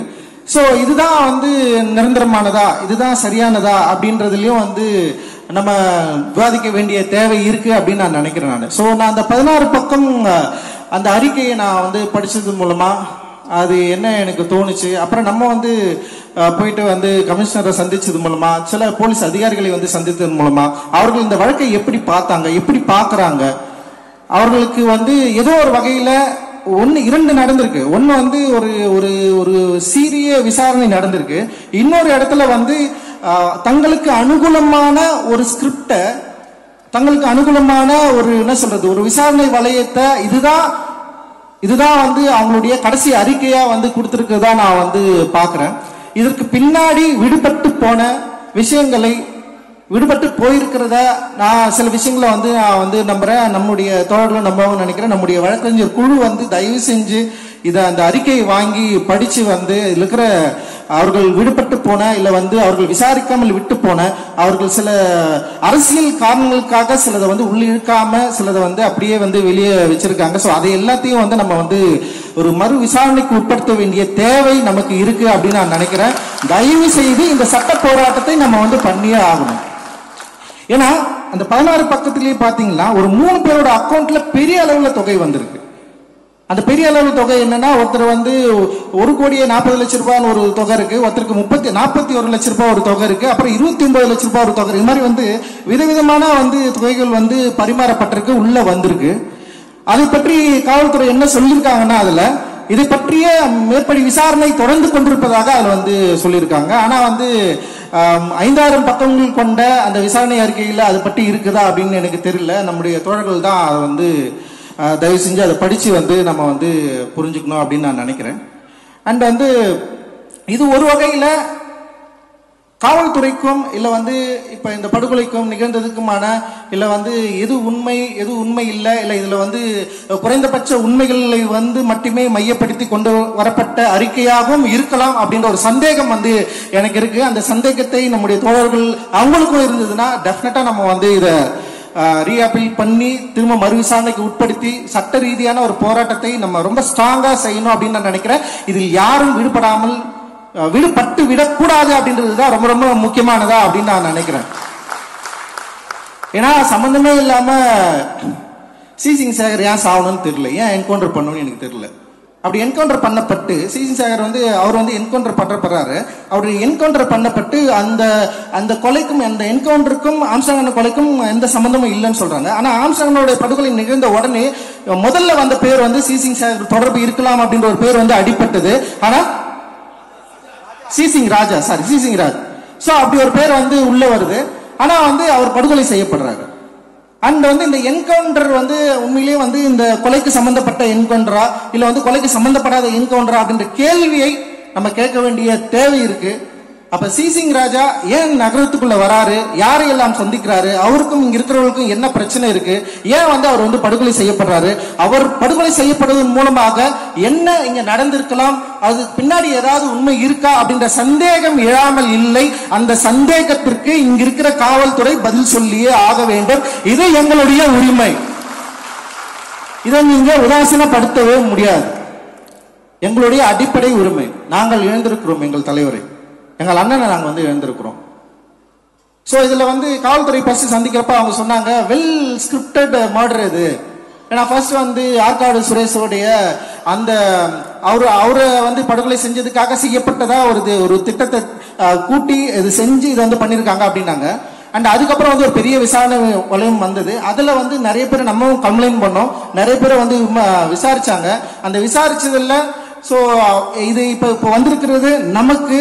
சோ இதுதான் வந்து நிரந்தரமானதா, இதுதான் சரியானதா அப்படின்றதுலயும் வந்து நம்ம விவாதிக்க வேண்டிய தேவை இருக்கு அப்படின்னு நான் நினைக்கிறேன். நான் அந்த 16 பக்கம் அந்த அறிக்கையை நான் வந்து படிச்சது மூலமா அது என்ன எனக்கு தோணுச்சு. அப்புறம் நம்ம வந்து போயிட்டு வந்து கமிஷனரை சந்திச்சது மூலமா, சில போலீஸ் அதிகாரிகளை வந்து சந்தித்தது மூலமா அவர்கள் இந்த வழக்கை எப்படி பார்த்தாங்க, எப்படி பார்க்கறாங்க, அவர்களுக்கு வந்து ஏதோ ஒரு வகையில இரண்டு நடந்திருக்கு. ஒன்னு வந்து ஒரு சீரிய விசாரணை நடந்திருக்கு. இன்னொரு இடத்துல வந்து தங்களுக்கு அனுகூலமான ஒரு ஸ்கிரிப்ட, தங்களுக்கு அனுகூலமான ஒரு என்ன சொல்றது, ஒரு விசாரணை வளையத்தை இதுதான் வந்து அவங்களுடைய கடைசி அறிக்கையா வந்து கொடுத்திருக்கிறதா நான் வந்து பாக்குறேன். இதற்கு பின்னாடி விடுபட்டு போயிருக்கிறத நான் சில விஷயங்களை வந்து நான் வந்து நம்புறேன். நம்முடைய தோழர்களும் நம்பவும் நினைக்கிறேன். நம்முடைய வழக்கறிஞர் குழு வந்து தயவு செஞ்சு அந்த அறிக்கையை வாங்கி படிச்சு வந்து இதுல இருக்கிற அவர்கள் விடுபட்டு போன, இல்ல வந்து அவர்கள் விசாரிக்காமல் விட்டு போன, அவர்கள் சில அரசியல் காரணங்களுக்காக சிலதை வந்து உள்ளிழுக்காம சிலதை வந்து அப்படியே வந்து வெளியே வச்சிருக்காங்க. ஸோ அதை எல்லாத்தையும் வந்து நம்ம வந்து ஒரு மறு விசாரணைக்கு உட்படுத்த வேண்டிய தேவை நமக்கு இருக்கு அப்படின்னு நான் நினைக்கிறேன். தயவு செய்து இந்த சட்ட போராட்டத்தை நம்ம வந்து பண்ணியே ஆகணும். ஏன்னா அந்த 16 பக்கத்திலேயே பாத்தீங்கன்னா ஒரு 3 பேரோட அக்கௌண்ட்ல பெரிய அளவுல தொகை வந்திருக்கு. அந்த பெரிய அளவு தொகை என்னன்னா, ஒருத்தர் வந்து 1,40,00,000 ஒரு தொகை இருக்கு, ஒருத்தருக்கு 41 லட்சம் ரூபாய் ஒரு தொகை இருக்கு, அப்புறம் 29 லட்சம் ரூபாய் ஒரு தொகை. இது மாதிரி வந்து விதவிதமான வந்து தொகைகள் வந்து பரிமாறப்பட்டிருக்கு, உள்ள வந்திருக்கு. அதை பற்றி காவல்துறை என்ன சொல்லியிருக்காங்கன்னா, அதுல இதை பற்றிய மேற்படி விசாரணை தொடர்ந்து கொண்டிருப்பதாக அதுல வந்து சொல்லியிருக்காங்க. ஆனா வந்து 5000 பக்கங்கள் கொண்ட அந்த விசாரணை அறிக்கையில் அதை பற்றி இருக்குதா அப்படின்னு எனக்கு தெரியல. நம்முடைய தோழர்கள் தான் அதை வந்து தயவு செஞ்சு அதை படிச்சு வந்து நம்ம வந்து புரிஞ்சுக்கணும் அப்படின்னு நான் நினைக்கிறேன். அண்ட் வந்து இது ஒரு வகையில காவல்துறைக்கும் இல்ல வந்து இப்ப இந்த படுகொலைக்கும் நிகழ்ந்ததுக்குமான இல்ல வந்து எது உண்மை இல்லை, இல்ல இதுல வந்து குறைந்தபட்ச உண்மைகளை வந்து மட்டுமே மையப்படுத்தி கொண்டு வரப்பட்ட அறிக்கையாகவும் இருக்கலாம் அப்படின்ற ஒரு சந்தேகம் வந்து எனக்கு இருக்கு. அந்த சந்தேகத்தை நம்முடைய தோழர்கள் அவங்களுக்கும் இருந்ததுன்னா டெஃபினட்டா நம்ம வந்து இதை ரீஅப்பீல் பண்ணி திரும்ப மறு விசாரணைக்கு உட்படுத்தி சட்ட ரீதியான ஒரு போராட்டத்தை நம்ம ரொம்ப ஸ்ட்ராங்கா செய்யணும் அப்படின்னு நான் நினைக்கிறேன். இதில் யாரும் விடுபட்டு விடக்கூடாது அப்படின்றதுதான் ரொம்ப ரொம்ப முக்கியமானதா அப்படின்னு நான் நினைக்கிறேன். ஏன்னா சம்பந்தமே இல்லாம சிசிங் சேகர் ஏன் சாகணும்னு தெரியல, ஏன் என்கவுண்டர் பண்ணணும்னு எனக்கு தெரியல. அப்படி என்கவுண்டர் பண்ணப்பட்டு சிசிங் சேகர் அவர் என்கவுண்டர் பண்றப்படுறாரு. அவர் என்கவுண்டர் பண்ணப்பட்டு அந்த கொலைக்கும் அந்த என்கவுண்டருக்கும் ஆம்ஸ்ட்ராங் கொலைக்கும் எந்த சம்பந்தமும் இல்லைன்னு சொல்றாங்க. ஆனா ஆம்ஸ்ட்ராங்கோட படுகொலை நிகழ்ந்த உடனே முதல்ல வந்த பேர் சிசிங் சேகர் தொடர்பு இருக்கலாம் அப்படின்ற ஒரு பேர் அடிபட்டது. ஆனா சிசிங் ராஜ். சோ அப்படி ஒரு பேர் உள்ள வருது. ஆனா அவர் படுகொலை செய்யப்படுறாரு. அண்ட் இந்த என்கவுண்டர் உண்மையிலேயே இந்த கொலைக்கு சம்பந்தப்பட்ட என்கவுண்டரா இல்ல கொலைக்கு சம்பந்தப்படாத என்கவுண்டரா அப்படின்ற கேள்வியை நம்ம கேட்க வேண்டிய தேவை இருக்கு. அப்ப சிசிங் ராஜா ஏன் நகரத்துக்குள்ள வராரு, யாரையெல்லாம் சந்திக்கிறாரு, அவருக்கும் இங்க இருக்கிறவங்களுக்கும் என்ன பிரச்சனை இருக்கு, ஏன் அவர் படுகொலை செய்யப்படுறாரு, அவர் படுகொலை செய்யப்படுவதன் மூலமாக என்ன இங்க நடந்திருக்கலாம், அது பின்னாடி ஏதாவது உண்மை இருக்கா அப்படின்ற சந்தேகம் எழாமல் இல்லை. அந்த சந்தேகத்திற்கு இங்க இருக்கிற காவல்துறை பதில் சொல்லியே ஆக வேண்டும். இது எங்களுடைய உரிமை. இதை நீங்க உதாசீனப்படுத்தவே முடியாது. எங்களுடைய அடிப்படை உரிமை. நாங்கள் இழந்திருக்கிறோம் எங்கள் தலைவரை, எங்கள் அண்ணனை நாங்கள் இழந்திருக்கிறோம். ஸோ இதுல காவல்துறை ஃபர்ஸ்ட் சந்திக்கிறப்ப அவங்க சொன்னாங்க வெல் ஸ்கிரிப்டட் மர்டர் இது. ஏன்னா ஃபர்ஸ்ட் ஆற்காடு சுரேஷோடைய அந்த அவரை படுகொலை செஞ்சதுக்காக செய்யப்பட்டதா ஒரு திட்டத்தை கூட்டி இது செஞ்சு இதை பண்ணியிருக்காங்க அப்படின்னாங்க. அண்ட் அதுக்கப்புறம் ஒரு பெரிய விசாரணை வளையம் வந்தது. அதுல நிறைய பேர் நம்மவும் கம்ப்ளைண்ட் பண்ணோம், நிறைய பேர் விசாரிச்சாங்க. அந்த விசாரிச்சதுல ஸோ இது இப்போ வந்திருக்கிறது நமக்கு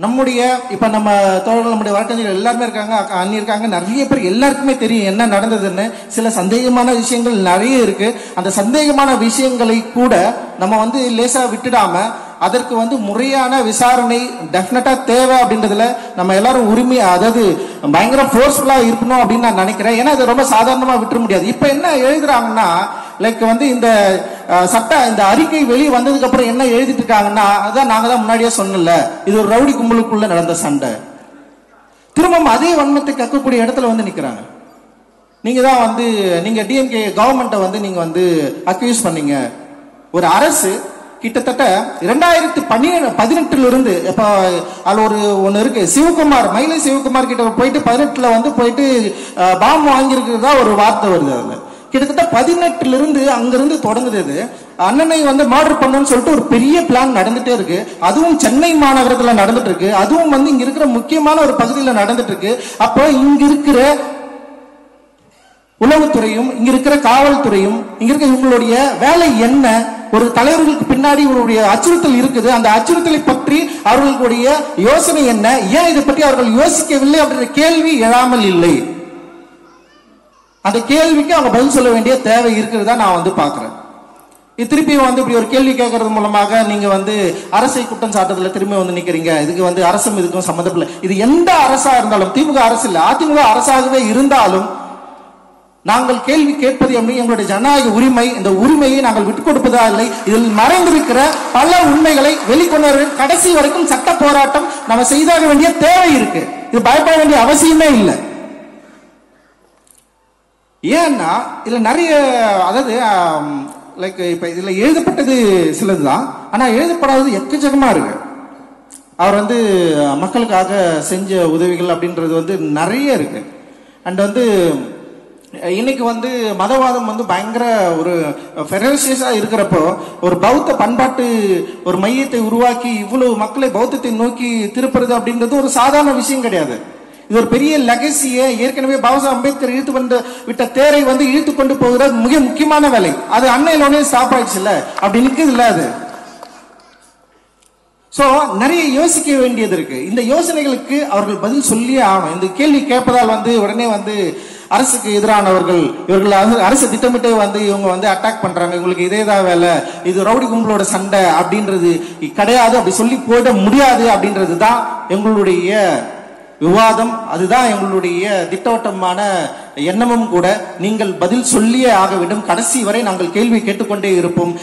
நம்முடைய இப்ப நம்ம தோழர்கள் நம்முடைய வழக்கறிஞர்கள் எல்லாருமே இருக்காங்க, அண்ணி இருக்காங்க, நிறைய பேர் எல்லாருக்குமே தெரியும் என்ன நடந்ததுன்னு. சில சந்தேகமான விஷயங்கள் நிறைய இருக்கு. அந்த சந்தேகமான விஷயங்களை கூட நம்ம லேசா விட்டுடாம அதற்கு முறையான விசாரணை டெஃபினட்டா தேவை அப்படின்றதுல நம்ம எல்லாரும் உரிமை, அதாவது பயங்கர ஃபோர்ஸ்ஃபுல்லா இருக்கணும் அப்படின்னு நான் நினைக்கிறேன். ஏன்னா இது ரொம்ப சாதாரணமா விட்டுற முடியாது. இப்ப என்ன எழுதுறாங்கன்னா லைக் இந்த இந்த அறிக்கை வெளியே வந்ததுக்கு அப்புறம் என்ன எழுதிட்டு இருக்காங்கன்னா அதான் நாங்க தான் முன்னாடியே சொன்னல, இது ஒரு ரவுடி கும்பலுக்குள்ள நடந்த சண்டை. திரும்ப அதே வன்மத்தை கக்கக்கூடிய இடத்துல நிக்கிறாங்க. நீங்க தான் நீங்க டிஎம்கே கவர்மெண்ட்டை நீங்க அக்யூஸ் பண்ணீங்க. ஒரு அரசு கிட்டத்தட்ட 2018 இருந்து இப்ப அதுல ஒண்ணு இருக்கு, சிவகுமார் மயிலை சிவகுமார் கிட்ட போயிட்டு 18 போயிட்டு பாம்பு வாங்கியிருக்கிறதா ஒரு வார்த்தை வருது. அதுல கிட்டத்தட்ட 18 இருந்து அங்கிருந்து தொடங்குது. அண்ணனை மர்டர் பண்ணணும்னு சொல்லிட்டு ஒரு பெரிய பிளான் நடந்துட்டே இருக்கு. அதுவும் சென்னை மாநகரத்துல நடந்துட்டு இருக்கு. அதுவும் இங்க இருக்கிற முக்கியமான ஒரு பகுதியில் நடந்துட்டு இருக்கு. அப்போ இங்க இருக்கிற உளவுத்துறையும் இங்க இருக்கிற காவல்துறையும் இங்க இருக்க இவங்களுடைய வேலை என்ன, ஒரு தலைவர்களுக்கு பின்னாடி இவருடைய அச்சுறுத்தல் இருக்குது, அந்த அச்சுறுத்தலை பற்றி அவர்களுடைய யோசனை என்ன, ஏன் இதை பற்றி அவர்கள் யோசிக்கவில்லை அப்படின்ற கேள்வி எழாமல் இல்லை. அந்த கேள்விக்கு அவங்க பதில் சொல்ல வேண்டிய தேவை இருக்கிறதா நான் பாக்குறேன். திருப்பி இப்படி ஒரு கேள்வி கேட்கறது மூலமாக நீங்க அரசை குற்றம் சாட்டத்துல திரும்பி நிக்கிறீங்க. இதுக்கு அரசும் இதுக்கும் சம்மந்தப்படல. இது எந்த அரசா இருந்தாலும், திமுக அரசு இல்ல அதிமுக அரசாகவே இருந்தாலும் நாங்கள் கேள்வி கேட்பது எங்களுடைய ஜனநாயக உரிமை. இந்த உரிமையை நாங்கள் விட்டுக் கொடுப்பதா இல்லை. இதில் மறைந்திருக்கிற பல உண்மைகளை வெளிக்கொண்டு கடைசி வரைக்கும் சட்ட போராட்டம் நம்ம செய்தாக வேண்டிய தேவை இருக்கு. இது பயப்பட வேண்டிய அவசியமே இல்லை. ஏன்னா இதுல நிறைய, அதாவது லைக் இப்ப இதுல எழுதப்பட்டது சிலதுதான், ஆனா எழுதப்படாதது எக்கச்சக்கமா இருக்கு. அவர் மக்களுக்காக செஞ்ச உதவிகள் அப்படின்றது நிறைய இருக்கு. அண்ட் இன்னைக்கு மதவாதம் பயங்கர ஒரு ஃபெரோசியஸா இருக்கிறப்போ ஒரு பௌத்த பண்பாட்டு ஒரு மையத்தை உருவாக்கி இவ்வளவு மக்களை பௌத்தத்தை நோக்கி திருப்புறது அப்படின்றது ஒரு சாதாரண விஷயம் கிடையாது. இது ஒரு பெரிய லெகசியை ஏற்கனவே பாபா அம்பேத்கர் இழுத்து கொண்டு விட்ட தேரை இழுத்து கொண்டு போகிற மிக முக்கியமான வேலை. அது அன்னையிலோனே ஸ்டாப் ஆயிடுச்சு இல்ல, அப்படி நிக்குது இல்ல அது. சோ நிறைய யோசிக்க வேண்டியது இருக்கு. இந்த யோசனைகளுக்கு அவர்கள் பதில் சொல்லியே ஆகணும். இந்த கேள்வி கேட்பதால் உடனே அரசுக்கு எதிரானவர்கள், இவர்கள் அரசு திட்டமிட்டே இவங்க அட்டாக் பண்றாங்க, இவங்களுக்கு இதேதான் வேலை, இது ரவுடி கும்பலோட சண்டை அப்படின்றது கிடையாது, அப்படி சொல்லி போயிட முடியாது அப்படின்றது தான் எங்களுடைய விவாதம். அதுதான் எங்களுடைய திட்டவட்டமான எண்ணமும் கூட நீங்கள் பதில் சொல்லியே ஆக வேண்டும். கடைசி வரை நாங்கள் கேள்வி கேட்டுக்கொண்டே இருப்போம்.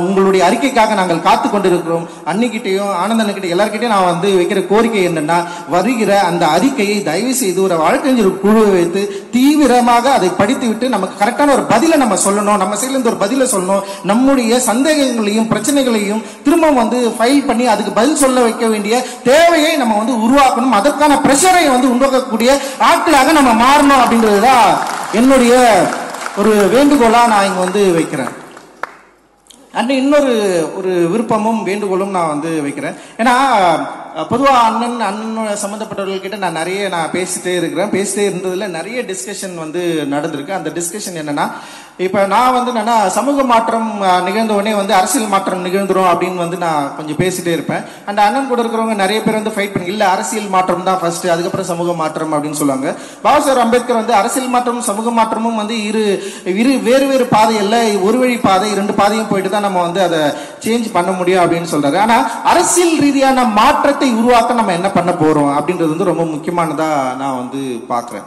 உங்களுடைய அறிக்கைக்காக நாங்கள் காத்து கொண்டிருக்கிறோம். அன்னிக்கிட்டையும் ஆனந்தன்கிட்ட எல்லார்கிட்டையும் நான் வந்து வைக்கிற கோரிக்கை என்னன்னா, வருகிற அந்த அறிக்கையை தயவு செய்து ஒரு வழக்கறிஞர் குழுவை வைத்து தீவிரமாக அதை படித்து விட்டு நமக்கு கரெக்டான ஒரு பதிலை நம்ம சொல்லணும். நம்ம சைட்ல இருந்து ஒரு பதிலை சொல்லணும். நம்முடைய சந்தேகங்களையும் பிரச்சனைகளையும் திரும்ப வந்து ஃபைல் பண்ணி அதுக்கு பதில் சொல்ல வைக்க வேண்டிய தேவையை நம்ம வந்து உருவாக்கணும். அதற்கான பிரஷரை வந்து உண்டாக்கக்கூடிய ஆட்களாக நம்ம மாறணும் அப்படின்றதுதான் என்னுடைய ஒரு வேண்டுகோளா நான் இங்க வந்து வைக்கிறேன். அண்ட் இன்னொரு ஒரு விருப்பமும் வேண்டுகோளும் நான் வந்து வைக்கிறேன். ஏன்னா பொதுவாக அண்ணன் சம்மந்தப்பட்டவர்கள்கிட்ட நான் நிறைய பேசிட்டே இருந்ததுல நிறைய டிஸ்கஷன் வந்து நடந்திருக்கு. அந்த டிஸ்கஷன் என்னன்னா, இப்ப நான் வந்து என்னன்னா சமூக மாற்றம் நிகழ்ந்த உடனே வந்து அரசியல் மாற்றம் நிகழ்ந்துரும் அப்படின்னு வந்து நான் கொஞ்சம் பேசிட்டே இருப்பேன். அந்த அண்ணன் கூட இருக்கிறவங்க நிறைய பேர் வந்து ஃபைட் பண்ணி, இல்ல அரசியல் மாற்றம் தான் ஃபர்ஸ்ட், அதுக்கப்புறம் சமூக மாற்றம் அப்படின்னு சொல்லுவாங்க. பாபா சாஹேப் அம்பேத்கர் வந்து அரசியல் மாற்றமும் சமூக மாற்றமும் வந்து வேறு வேறு பாதை இல்ல, ஒரு வழி பாதை, 2 பாதையும் போயிட்டு தான் நம்ம வந்து அதை சேஞ்ச் பண்ண முடியும் அப்படின்னு சொல்றாரு. ஆனா அரசியல் ரீதியான மாற்றத்தை உருவாக்க நம்ம என்ன பண்ண போறோம் அப்படின்றது வந்து ரொம்ப முக்கியமானதா நான் வந்து பாக்குறேன்.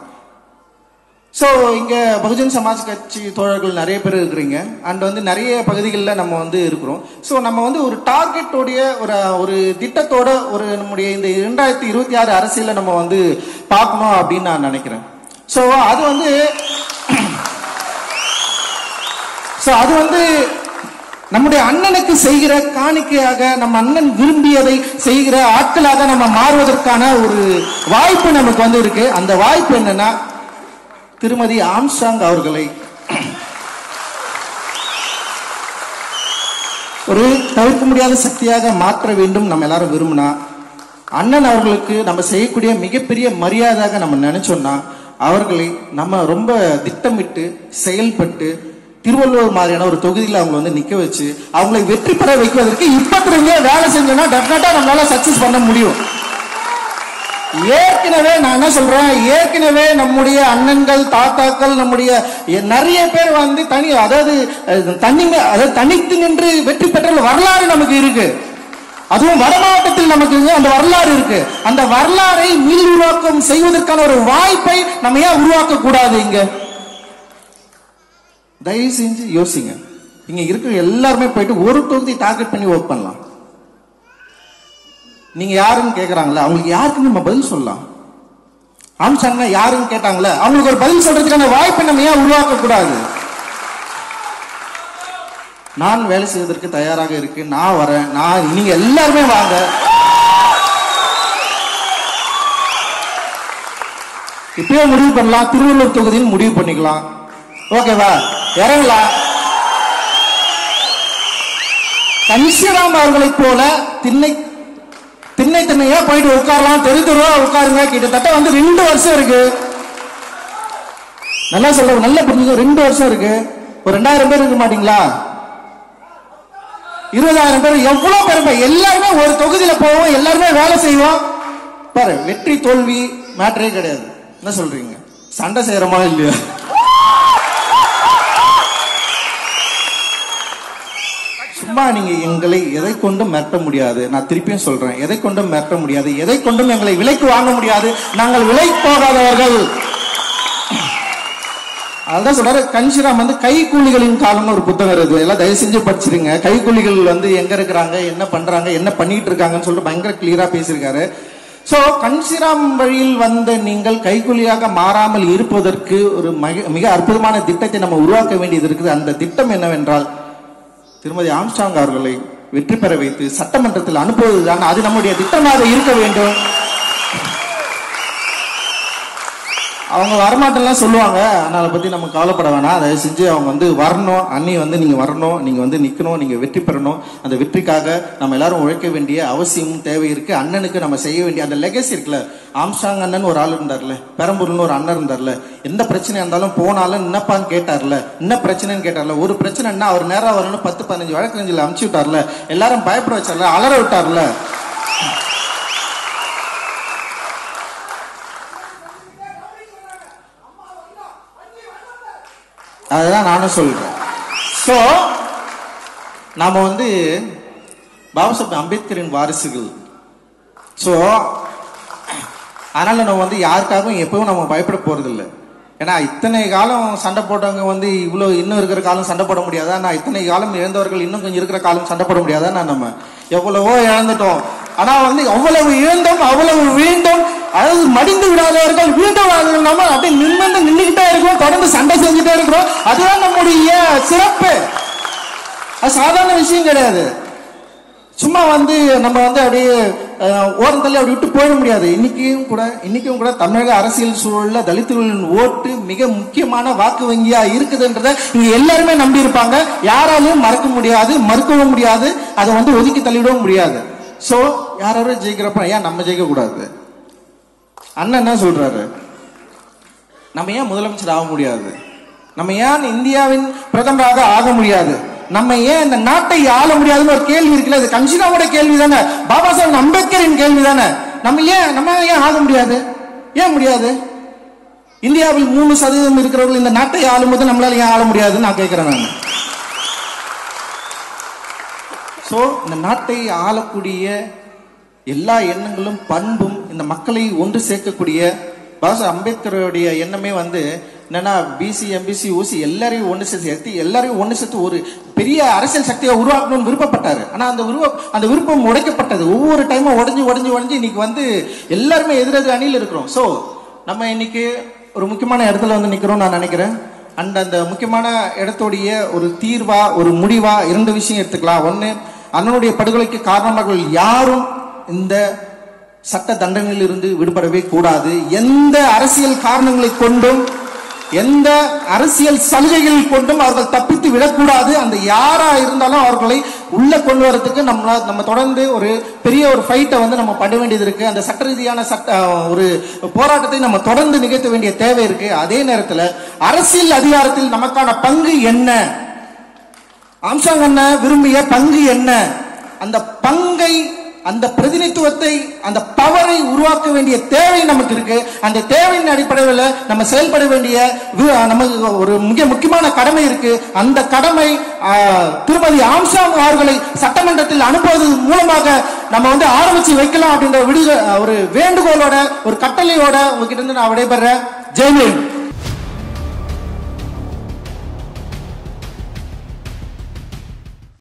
ஸோ இங்க பகுஜன் சமாஜ் கட்சி தோழர்கள் நிறைய பேர் இருக்கிறீங்க. அண்ட் வந்து நிறைய பகுதிகளில் நம்ம வந்து இருக்கிறோம். ஸோ நம்ம வந்து ஒரு டார்கெட்டோடைய ஒரு திட்டத்தோட ஒரு நம்முடைய இந்த 2026 அரசியலை நம்ம வந்து பார்க்கணும் அப்படின்னு நான் நினைக்கிறேன். ஸோ அது வந்து நம்முடைய அண்ணனுக்கு செய்கிற காணிக்கையாக, நம்ம அண்ணன் விரும்பியதை செய்கிற ஆட்களாக நம்ம மாறுவதற்கான ஒரு வாய்ப்பு நமக்கு வந்து இருக்கு. அந்த வாய்ப்பு என்னன்னா, திருமதி ஆம்ஸ்ட்ராங் அவர்களை ஒரு தவிர்க்க முடியாத சக்தியாக மாற்ற வேண்டும் நம்ம எல்லாரும் விரும்பினா, அண்ணன் அவர்களுக்கு நம்ம செய்யக்கூடிய மிகப்பெரிய மரியாதையாக நம்ம நினைச்சோம்னா, அவர்களை நம்ம ரொம்ப திட்டமிட்டு செயல்பட்டு திருவள்ளுவர் மாதிரியான ஒரு தொகுதியில் அவங்க வந்து நிக்க வச்சு அவங்களை வெற்றி பெற வைப்பதற்கு இப்பத்திலிருந்தே வேலை செஞ்சோம்னா டெஃபினட்டா நம்மளால சக்சஸ் பண்ண முடியும். ஏற்கனவே நான் என்ன சொல்றேன், ஏற்கனவே நம்முடைய அண்ணன்கள் தாத்தாக்கள் நம்முடைய நிறைய பேர் வந்து தனித்து நின்று வெற்றி பெற்ற வரலாறு நமக்கு இருக்கு. அதுவும் வட மாவட்டத்தில் நமக்கு அந்த வரலாறு இருக்கு. அந்த வரலாறை மீள் உருவாக்கம் செய்வதற்கான ஒரு வாய்ப்பை நம்ம ஏன் உருவாக்க கூடாது? இங்க தயவு செஞ்சு யோசிங்க. இங்க இருக்கிற எல்லாருமே போயிட்டு ஒரு தொகுதி டார்கெட் பண்ணி ஒர்க் பண்ணலாம். நீங்க யாருன்னு கேக்குறாங்களா, அவங்களுக்கு யாருக்குன்னு நம்ம பதில் சொல்லலாம். ஆம்ஸ்ட்ராங் யாருன்னு கேட்டாங்களே, அவங்களுக்கு ஒரு பதில் சொல்றதுக்கான வாய்ப்பை நம்ம ஏன் உருவாக்க கூடாது? நான் வேலை செய்வதற்கு தயாராக இருக்கு, நான் வரேன், நீங்க எல்லாருமே வாங்க. இப்பயே முடிவு பண்ணலாம், திருவள்ளூர் தொகுதியில் முடிவு பண்ணிக்கலாம். ஓகேவா, இறங்கலாம். கன்சிராம் அவர்களை போல திண்ணையா போயிட்டு உட்காரலாம், தெருவா உட்காருங்க. கிட்டத்தட்ட வந்து 2 வருஷம் இருக்கு. நல்லா சொல்ற, நல்ல புரிஞ்சுக்க, 2 வருஷம் இருக்கு. ஒரு 2000 பேர் இருக்க மாட்டீங்களா? 20,000 பேர், எவ்வளவு பேர்? எல்லாருமே ஒரு தொகுதியில போவோம், எல்லாருமே வேலை செய்வோம். பாரு, வெற்றி தோல்வி மேட்டரே கிடையாது. என்ன சொல்றீங்க? சண்டை செய்யறோமா இல்லையா? சும்மா நீங்க எங்களை எதை கொண்டும் மிரட்ட முடியாது. நான் திருப்பியும் சொல்றேன், எதை கொண்டும் மிரட்ட முடியாது, எதை கொண்டும் எங்களை விலைக்கு வாங்க முடியாது. நாங்கள் விலை போகாதவர்கள். அதான் சொல்றாரு கன்சிராம் வந்து கைக்கூலிகளின் காலம்னு ஒரு புத்தகம் இருக்கு, எல்லாம் தயவு செஞ்சு படிச்சிருங்க. கைக்கூலிகள் வந்து எங்க இருக்கிறாங்க, என்ன பண்றாங்க, என்ன பண்ணிட்டு இருக்காங்கன்னு சொல்லிட்டு பயங்கர கிளியரா பேசியிருக்காரு. சோ கன்சிராம் வழியில் வந்த நீங்கள் கைக்கூலியாக மாறாமல் இருப்பதற்கு ஒரு மிக அற்புதமான திட்டத்தை நம்ம உருவாக்க வேண்டியது இருக்குது. அந்த திட்டம் என்னவென்றால், திருமதி ஆம்ஸ்ட்ராங் அவர்களை வெற்றி பெற வைத்து சட்டமன்றத்தில் அனுப்புவதுதான். அது நம்முடைய திட்டமாக இருக்க வேண்டும். அவங்க வரமாட்டெல்லாம் சொல்லுவாங்க, அதனால பத்தி நம்ம கவலைப்பட வேணாம். தயவு செஞ்சு அவங்க வந்து வரணும். அண்ணி வந்து நீங்க வரணும், நீங்க வந்து நிக்கணும், நீங்க வெற்றி பெறணும். அந்த வெற்றிக்காக நம்ம எல்லாரும் உழைக்க வேண்டிய அவசியமும் தேவை இருக்கு. அண்ணனுக்கு நம்ம செய்ய வேண்டிய அந்த லெகசி இருக்குல்ல. ஆம்ஸ்ட்ராங் அண்ணன் ஒரு ஆள் இருந்தார்ல, பெரம்பூர்னு ஒரு அண்ணன் இருந்தார்ல, எந்த பிரச்சனையா இருந்தாலும் போனாலும் என்னப்பான்னு கேட்டார்ல, என்ன பிரச்சனைன்னு கேட்டார்ல. ஒரு பிரச்சனைன்னா அவர் நேரம் வரணும் 10-15 வழக்கறிஞர்களை அமுச்சு விட்டார்ல, எல்லாரும் பயப்பட வச்சார்ல, அலற விட்டார்ல. அதுதான் நானும் சொல்றேன். சோ நாம வந்து பாபா சாஹேப் அம்பேத்கரின் வாரிசுகள். சோ அதனால நம்ம வந்து யாருக்காகவும் எப்பவும் நம்ம பயப்பட போறது இல்லை. ஏன்னா இத்தனை காலம் சண்டை போட்டவங்க வந்து இவ்வளவு இன்னும் இருக்கிற காலம் சண்டை போட முடியாதா? நான் இத்தனை காலம் இழந்தவர்கள் இன்னும் கொஞ்சம் இருக்கிற காலம் சண்டை போட முடியாதா? நம்ம எவ்வளவோ இழந்துட்டோம். ஆனா வந்து அவ்வளவு இழந்தோம், அவ்வளவு வீண்டும், அதாவது மடிந்து விடாதவர்கள் வீண்டும் நம்ம அப்படி நின்றுகிட்டே இருக்கோம், தொடர்ந்து சண்டை செஞ்சுட்டே இருக்கிறோம். அதுதான் நம்முடைய சிறப்பு. அது சாதாரண விஷயம் கிடையாது. சும்மா வந்து நம்ம வந்து அப்படியே ஓரத்தள்ளி அப்படி விட்டு போயிட முடியாது. இன்னைக்கும் கூட தமிழக அரசியல் சூழல்ல தலித்துகளின் ஓட்டு மிக முக்கியமான வாக்கு வங்கியா இருக்குதுன்றத இங்க எல்லாருமே நம்பி இருப்பாங்க. யாராலையும் மறக்க முடியாது, மறுக்கவும் முடியாது, அதை வந்து ஒதுக்கி தள்ளிவிடவும் முடியாது. சோ யாரும் ஜெயிக்கிறப்ப ஏன் நம்ம ஜெயிக்க கூடாது? அண்ணன் என்ன சொல்றாரு? நம்ம ஏன் முதலமைச்சர் ஆக முடியாது? நம்ம ஏன் இந்தியாவின் பிரதமராக ஆக முடியாது? நம்ம ஏன் இந்த நாட்டை ஆள முடியாதுன்னு ஒரு கேள்வி இருக்குல்ல, அது கஞ்சினாவோட கேள்வி தானே, பாபா சாஹேப் அம்பேத்கரின் கேள்வி தானே. நம்ம ஏன் ஆக முடியாது? ஏன் முடியாது? இந்தியாவில் 3% இருக்கிறவர்கள் இந்த நாட்டை ஆளும் போது நம்மளால ஏன் ஆள முடியாதுன்னு நான் கேட்கிறேன். நான் சோ இந்த நாட்டை ஆளக்கூடிய எல்லா எண்ணங்களும் பண்பும் இந்த மக்களை ஒன்று சேர்க்கக்கூடிய பாபா அம்பேத்கருடைய எண்ணமே வந்து என்னன்னா பிசி எம்பிசி ஓசி எல்லாரையும் ஒன்று சேர்த்து ஒரு பெரிய அரசியல் சக்தியை உருவாக்கணும்னு விருப்பப்பட்டாரு. ஆனா அந்த விருப்பம் உடைக்கப்பட்டது. ஒவ்வொரு டைமும் உடஞ்சு இன்னைக்கு வந்து எல்லாருமே எதிரெதிர் அணியில் இருக்கிறோம். சோ நம்ம இன்னைக்கு ஒரு முக்கியமான இடத்துல வந்து நிக்கிறோம் நான் நினைக்கிறேன். அந்த முக்கியமான இடத்துடைய ஒரு தீர்வா ஒரு முடிவா 2 விஷயம் எடுத்துக்கலாம். ஒண்ணு, அண்ணனுடைய படுகொலைக்கு காரணமாக யாரும் இந்த சட்ட தண்டனையில் இருந்து விடுபடவே கூடாது. எந்த அரசியல் காரணங்களை கொண்டும் எந்த அரசியல் சலுகைகள் கொண்டும் அவர்கள் தப்பித்து விடக்கூடாது. அந்த யாரா இருந்தாலும் அவர்களை உள்ள கொண்டு வரதுக்கு நம்ம தொடர்ந்து ஒரு பெரிய ஒரு ஃபைட்டை வந்து நம்ம பண்ண வேண்டியது இருக்கு. அந்த சட்ட ரீதியான ஒரு போராட்டத்தை நம்ம தொடர்ந்து நிகழ்த்த வேண்டிய தேவை இருக்கு. அதே நேரத்தில் அரசியல் அதிகாரத்தில் நமக்கான பங்கு என்ன, ஆம்ஸ்ட்ராங் அண்ணன் விரும்பிய பங்கு என்ன, அந்த பங்கை, அந்த பிரதிநிதித்துவத்தை, அந்த பவரை உருவாக்க வேண்டிய தேவை நமக்கு இருக்கு. அந்த தேவையின் அடிப்படையில் நம்ம செயல்பட வேண்டிய நமக்கு ஒரு மிக முக்கியமான கடமை இருக்கு. அந்த கடமை திருமதி ஆம்ஸ்ட்ராங் அவர்களை சட்டமன்றத்தில் அனுப்புவது மூலமாக நம்ம வந்து ஆரம்பிச்சு வைக்கலாம் அப்படின்ற ஒரு வேண்டுகோளோட ஒரு கட்டளையோட உங்ககிட்ட இருந்து நான் விடைபெறேன். ஜெய் ஹிந்த்.